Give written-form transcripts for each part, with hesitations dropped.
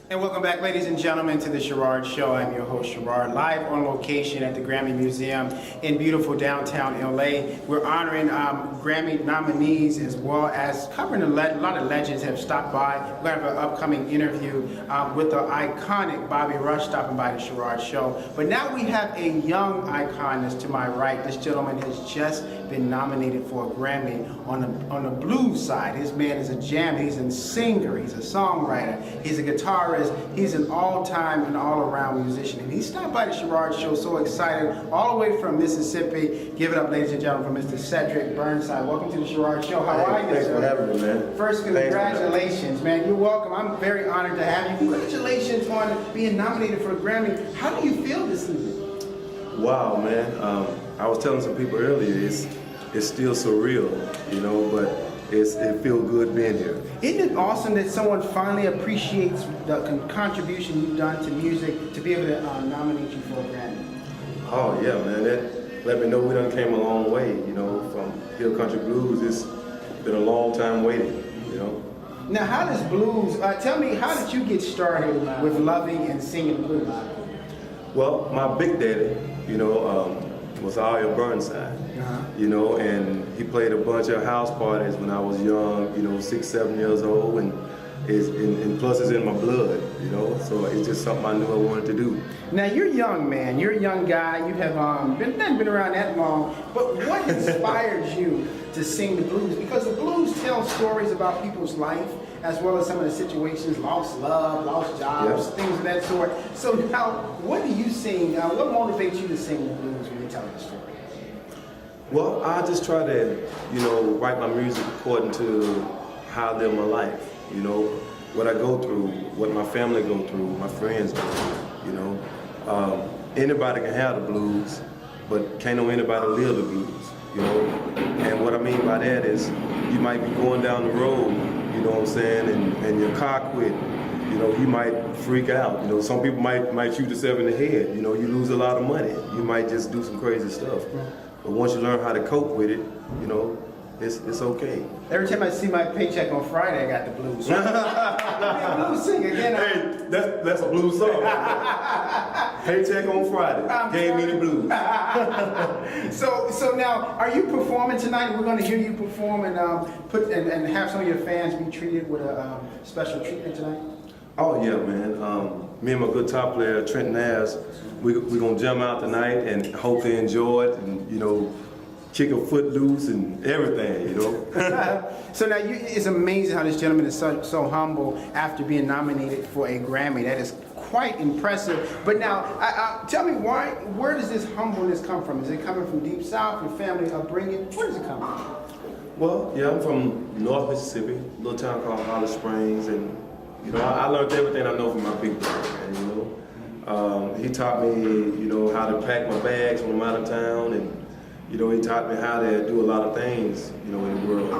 And welcome back, ladies and gentlemen, to the Sherard Show. I'm your host, Sherard, live on location at the Grammy Museum in beautiful downtown LA. We're honoring Grammy nominees as well as covering a lot of legends have stopped by. We're going to have an upcoming interview with the iconic Bobby Rush stopping by the Sherard Show. But now we have a young icon that's to my right. This gentleman has just been nominated for a Grammy on the blues side. This man is a jammer. He's a singer. He's a songwriter. He's a guitarist. He's an all-time and all-around musician. And he stopped by the Sherard Show, so excited, all the way from Mississippi. Give it up, ladies and gentlemen, for Mr. Cedric Burnside. Welcome to the Sherard Show. How are you, Thanks sir? for having me, man. First, congratulations, man. You're welcome. I'm very honored to have you. Congratulations on being nominated for a Grammy. How do you feel this evening? Wow, man. I was telling some people earlier, it's still surreal, you know, but it feels good being here. Isn't it awesome that someone finally appreciates the contribution you've done to music to be able to nominate you for a Grammy? Oh yeah, man. That let me know we done came a long way, you know, from Hill Country Blues. It's been a long time waiting, you know. Now, how does blues? Tell me, how did you get started with loving and singing blues? Well, my big daddy, you know, was R.L. Burnside, you know, and he played a bunch of house parties when I was young, you know, 6, 7 years old, and plus it's in my blood, you know, so it's just something I knew I wanted to do. Now, you're young, man. You're a young guy. You have not been around that long, but what inspired you to sing the blues? Because the blues tell stories about people's life, as well as some of the situations, lost love, lost jobs, things of that sort. So now, what do you sing? What motivates you to sing the blues when you're telling the story? Well, I just try to, you know, write my music according to how I live my life, you know, what I go through, what my family go through, my friends go through, you know. Anybody can have the blues, but can't know anybody live the blues, you know. And what I mean by that is you might be going down the road, you know what I'm saying, and your car quit. You know, you might freak out. You know, some people might shoot themselves in the head. You know, you lose a lot of money. You might just do some crazy stuff. But once you learn how to cope with it, you know, it's okay. Every time I see my paycheck on Friday, I got the blues. I'm a blues singer again. Hey, that's a blues song. Paycheck on Friday gave me the blues. So now, are you performing tonight? We're going to hear you perform and and have some of your fans be treated with a special treatment tonight. Oh yeah, man. Me and my guitar player Trent Nass, we're gonna jam out tonight and hope they enjoy it, and you know, kick a foot loose and everything, you know. So now, it's amazing how this gentleman is so humble after being nominated for a Grammy. That is quite impressive. But now, tell me, where does this humbleness come from? Is it coming from deep south, your family upbringing? Where does it come from? Well, yeah, I'm from North Mississippi, a little town called Holly Springs, and you know, I learned everything I know from my big brother, man, you know. He taught me, you know, how to pack my bags when I'm out of town, and you know, he taught me how to do a lot of things, you know, in the world.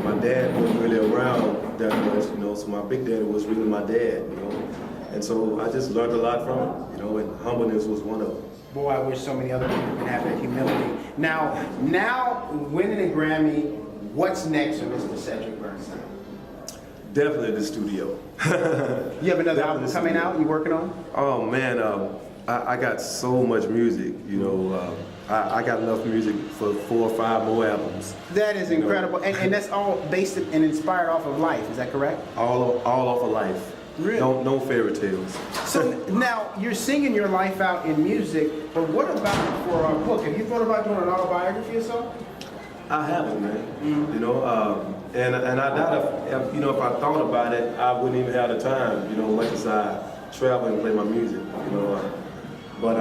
My dad wasn't really around that much, you know, so my big daddy was really my dad, you know. And so I just learned a lot from him, you know, and humbleness was one of them. Boy, I wish so many other people could have that humility. Now winning a Grammy, what's next for Mr. Cedric Burnside? Definitely the studio. You have another album coming out you working on? Oh man, I got so much music, you know. I got enough music for 4 or 5 more albums. That is incredible. And that's all based and inspired off of life, is that correct? All off of life. Really? No fairy tales. So now, you're singing your life out in music, but what about for a book? Have you thought about doing an autobiography or so? I haven't, man. You know, and I doubt if you know, if I thought about it, I wouldn't even have the time, you know, much as I travel and play my music, you know. But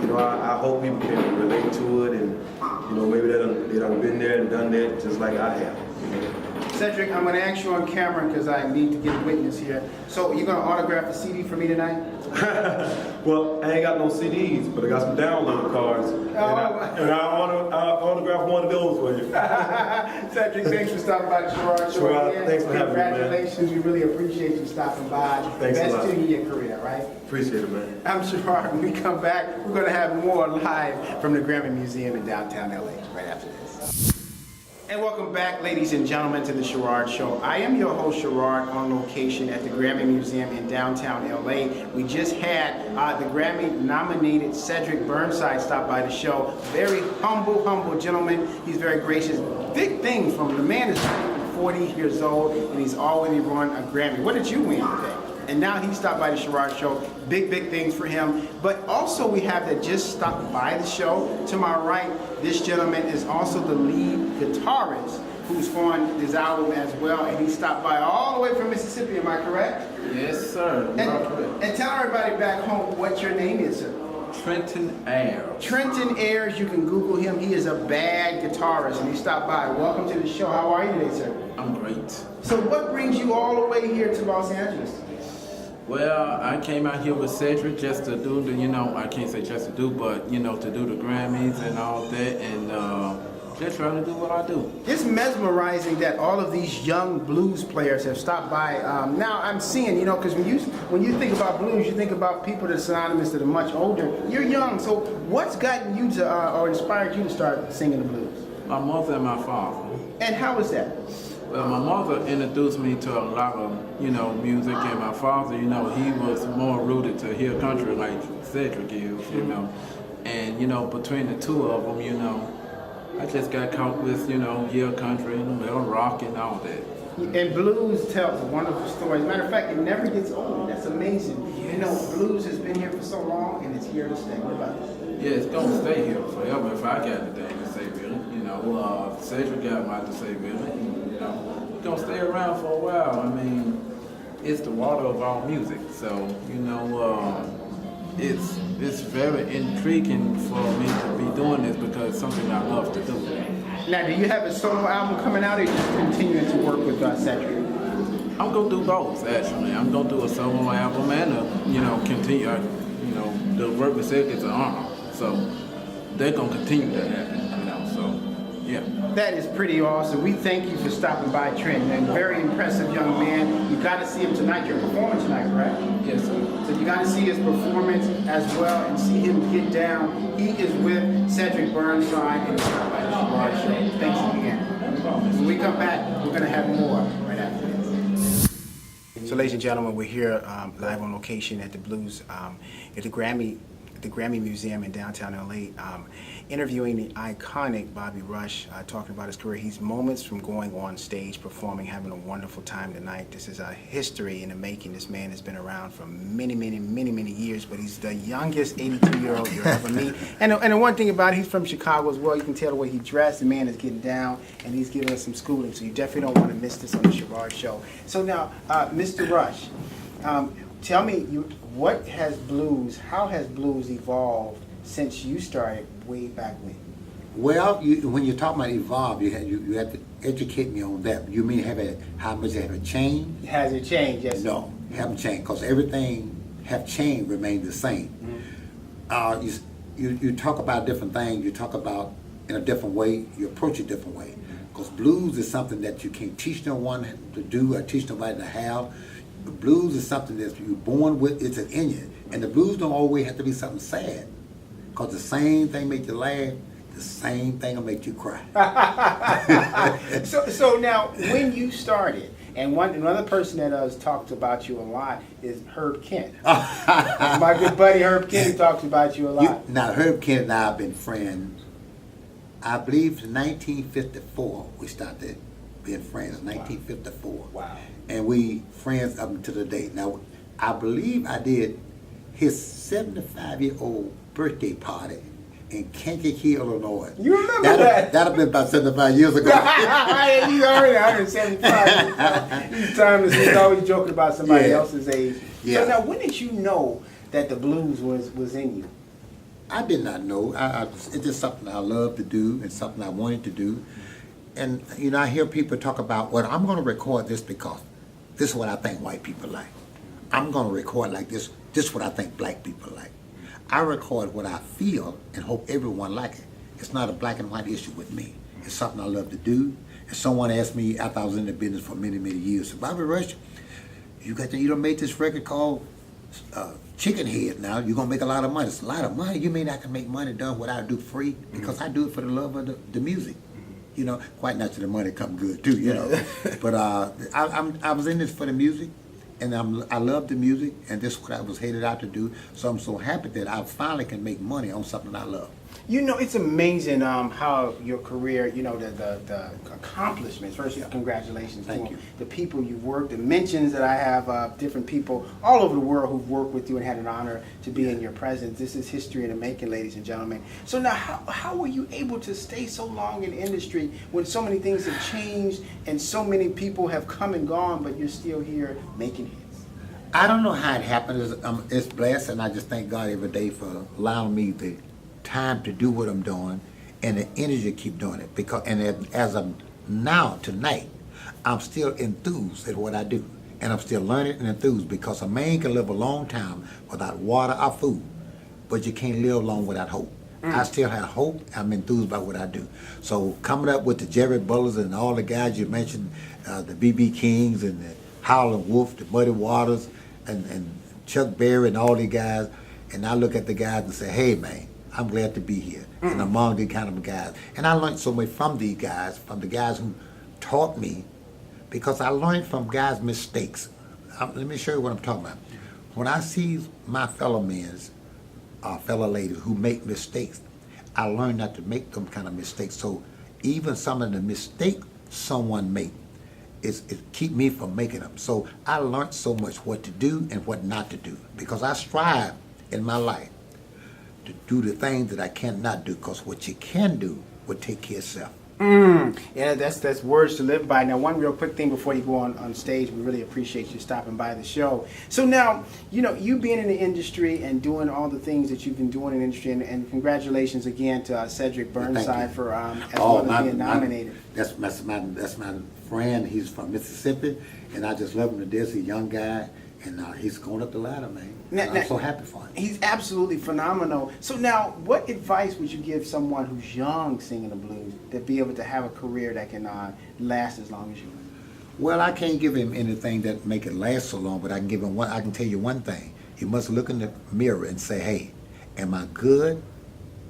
you know, I hope people can relate to it, and you know, maybe they done been there and done that just like I have. You know? Cedric, I'm going to ask you on camera because I need to get a witness here. So you're going to autograph a CD for me tonight? Well, I ain't got no CDs, but I got some download cards, and I autograph one of those for you. Cedric, thanks for stopping by the Sherard Show. Sherard, thanks for having me, man. Congratulations, we really appreciate you stopping by. Thanks a lot. Best in your career, right? Appreciate it, man. I'm Sherard. When we come back, we're going to have more live from the Grammy Museum in downtown LA right after this. And welcome back, ladies and gentlemen, to the Sherard Show. I am your host, Sherard, on location at the Grammy Museum in downtown LA. We just had the Grammy-nominated Cedric Burnside stop by the show. Very humble gentleman. He's very gracious. Big things from the man is 40 years old, and he's already won a Grammy. What did you win today? And now he stopped by the Sherard Show. Big things for him. But also we have that just stopped by the show. To my right, this gentleman is also the lead guitarist who's on this album as well. And he stopped by all the way from Mississippi, am I correct? Yes, sir. You are correct. And tell everybody back home what your name is, sir. Trenton Ayers. Trenton Ayers, you can Google him. He is a bad guitarist and he stopped by. Welcome to the show. How are you today, sir? I'm great. So what brings you all the way here to Los Angeles? Well, I came out here with Cedric just to do the, I can't say just to do, but, to do the Grammys and all that, and just trying to do what I do. It's mesmerizing that all of these young blues players have stopped by. Now I'm seeing, because when you think about blues, you think about people that are synonymous that are much older. You're young, so what's gotten you to, or inspired you to start singing the blues? My mother and my father. And how is that? Well, my mother introduced me to a lot of, music, and my father, he was more rooted to hill country like Cedric is, And, between the two of them, I just got caught with, hill country and rock and all that. And blues tells wonderful stories. Matter of fact, it never gets old. That's amazing. Yes. Blues has been here for so long, and it's here to stay. What about it? Yeah, it's gonna stay here forever if I got anything to say, really. Cedric got my to say, really. It's gonna stay around for a while. I mean, it's the water of all music, so it's very intriguing for me to be doing this because it's something I love to do. Now, do you have a solo album coming out, or are you just continuing to work with Cedric? I'm gonna do both, actually. I'm gonna do a solo album and continue. The work with Cedric is an honor, so they're gonna continue that happen. So yeah. That is pretty awesome. We thank you for stopping by, Trent. And very impressive young man. You got to see him tonight. You're performing tonight, correct? Yes, sir. So you got to see his performance as well and see him get down. He is with Cedric Burnside and Stop by the Sherard Show. Thanks again. When we come back, we're going to have more right after this. So, ladies and gentlemen, we're here live on location at the Blues, at the Grammy Museum in downtown LA, interviewing the iconic Bobby Rush, talking about his career. He's moments from going on stage, performing, having a wonderful time tonight. This is a history in the making. This man has been around for many years, but he's the youngest 82-year-old you'll ever meet. And the one thing about it, he's from Chicago as well. You can tell the way he dressed. The man is getting down, and he's giving us some schooling, so you definitely don't want to miss this on the Sherard Show. So now, Mr. Rush, tell me, how has blues evolved since you started way back when? Well, when you're talking about evolve, you have to educate me on that. You mean how much have it changed? Has it changed? Yes. No, it haven't changed because everything have changed, remained the same. Mm-hmm. You talk about different things. You talk about in a different way. You approach it a different way. Because blues is something that you can't teach no one to do or teach nobody to have. The blues is something that you're born with, it's in you. And the blues don't always have to be something sad. Because the same thing make you laugh, the same thing will make you cry. So now, when you started, and another person that has talked about you a lot is Herb Kent. My good buddy Herb Kent talks about you a lot. Now, Herb Kent and I have been friends, I believe in 1954 we started being friends, 1954. Wow. And we friends up until the date. Now, I believe I did his 75-year-old birthday party in Kankakee, Illinois. You remember that? That'd have been about 75 years ago. He's already 175. He's timeless. He's always joking about somebody else's age. Yeah. So now, when did you know that the blues was in you? I did not know. It's just something I love to do and something I wanted to do. And, I hear people talk about, well, I'm going to record this because this is what I think white people like. I'm going to record like this. This is what I think black people like. I record what I feel and hope everyone like it. It's not a black and white issue with me. It's something I love to do. And someone asked me after I was in the business for many years, so Bobby Rush, you done made this record called Chicken Head. Now you're gonna make a lot of money. It's a lot of money. You mean I can make money done what I do free? Because I do it for the love of the music. You know, quite naturally, the money come good too. You know, but I was in this for the music, and I love the music, and this is what I was headed out to do. So I'm so happy that I finally can make money on something I love. You know, it's amazing how your career, you know, the accomplishments. First, congratulations Thank to you. the people you've worked, the mentions that I have of different people all over the world who've worked with you and had an honor to be in your presence. This is history in the making, ladies and gentlemen. So now, how were you able to stay so long in the industry when so many things have changed and so many people have come and gone, but you're still here making hits? I don't know how it happened. It's blessed, and I just thank God every day for allowing me the time to do what I'm doing and the energy to keep doing it. Because as of now, tonight, I'm still enthused at what I do, and I'm still learning and enthused, because a man can live a long time without water or food, but you can't live long without hope. I still have hope. I'm enthused by what I do. So coming up with the Jerry Bullers and all the guys you mentioned, the B.B. Kings and the Howlin' Wolf, the Muddy Waters, and Chuck Berry and all these guys, and I look at the guys and say, hey man, I'm glad to be here and among these kind of guys. And I learned so much from these guys, from the guys who taught me, because I learned from guys' mistakes. Let me show you what I'm talking about. When I see my fellow men, fellow ladies who make mistakes, I learn not to make them kind of mistakes. So even some of the mistakes someone makes, it keep me from making them. So I learned so much what to do and what not to do, because I strive in my life to do the things that I cannot do, because what you can do will take care of itself. Yeah, that's words to live by. Now, one real quick thing before you go on stage, we really appreciate you stopping by the show. So now, you know, you being in the industry and doing all the things that you've been doing in the industry, and congratulations again to Cedric Burnside for as well as being nominated. That's my friend. He's from Mississippi, and I just love him to death. He's a young guy, and he's going up the ladder, man. I'm so happy for him. He's absolutely phenomenal. So now, what advice would you give someone who's young singing the blues to be able to have a career that can last as long as you? Well, I can't give him anything that make it last so long, but I can give him I can tell you one thing. He must look in the mirror and say, hey, am I good?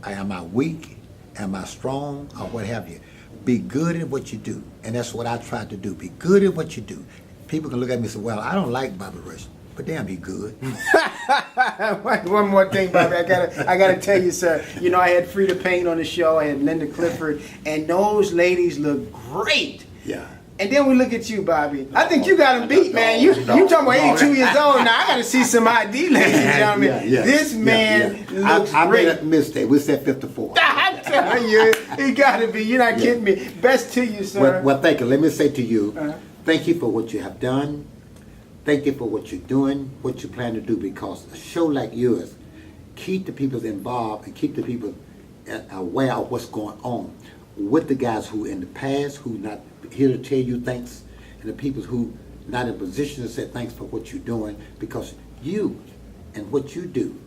Am I weak? Am I strong? Or what have you? Be good at what you do. And that's what I try to do. Be good at what you do. People can look at me and say, well, I don't like Bobby Rush, but damn, he good. One more thing, Bobby. I gotta tell you, sir. You know, I had Frida Payne on the show. I had Linda Clifford, and those ladies look great. Yeah. And then we look at you, Bobby. I think you got him beat, man. You talking about 82 years old now? I gotta see some ID, ladies and gentlemen. This man looks I great. made a mistake. We said 54. I'm telling you, he gotta be. You're not kidding me. Best to you, sir. Well, thank you. Let me say to you, thank you for what you have done. Thank you for what you're doing, what you plan to do, because a show like yours keep the people involved and keep the people aware of what's going on with the guys who in the past who not here to tell you thanks, and the people who not in position to say thanks for what you're doing, because you and what you do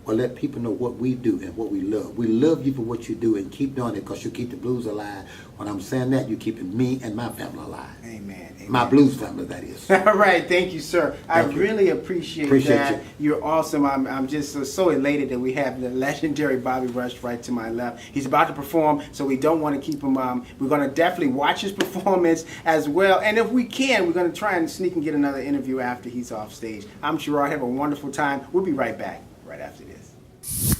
will let people know what we do and what we love. We love you for what you do, and keep doing it, because you keep the blues alive. When I'm saying that, you're keeping me and my family alive. Amen. My blues family, that is. All right, thank you, sir. I really appreciate that. you. You're awesome. I'm just so elated that we have the legendary Bobby Rush right to my left. He's about to perform, so we don't want to keep him. We're going to definitely watch his performance as well, and if we can, we're going to try and sneak and get another interview after he's off stage. I'm Sherard. Have a wonderful time. We'll be right back right after this.